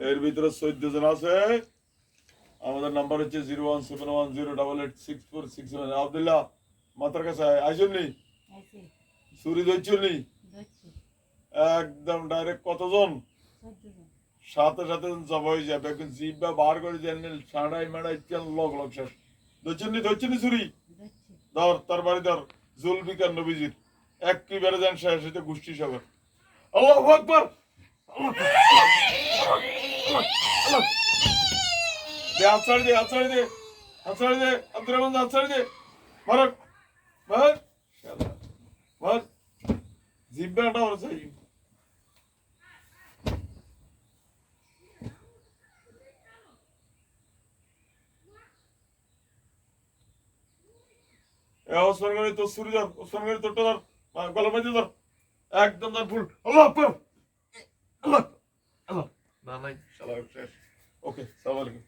এর ভিতরে 14 জন আছে। আমাদের নাম্বার হচ্ছে 01710886467। আব্দুল্লাহ মাথার কাছে আইসুননি চুরি ধরছুননি একদম ডাইরেক্ট কতজন সাথে সাথে জব হয়ে যাবে এখন জিব্বা বার করে দেন সাড়াই মাড়াই লগ লগ শেষ ধরছুনি চুরি ধর তার বাড়ি ধর জুলফিকার নবীজির একেবারে যান শেষ হইতে গোষ্ঠী সবার আল্লাহু আকবার আছাড় দে আব্দুর রহমান আছাড় দে মারক মার শালা মার জিব্বাটা ওর চাই ওসমান গনি তো সুরি ধর ওসমান গনি তোরটা ধর গলা মাঝে ধর একদম ধর ফুল আল্লাহ আকবার আল্লাহ আল্লাহ না নাই শালা শেষ ওকে সালাম আলাইকুম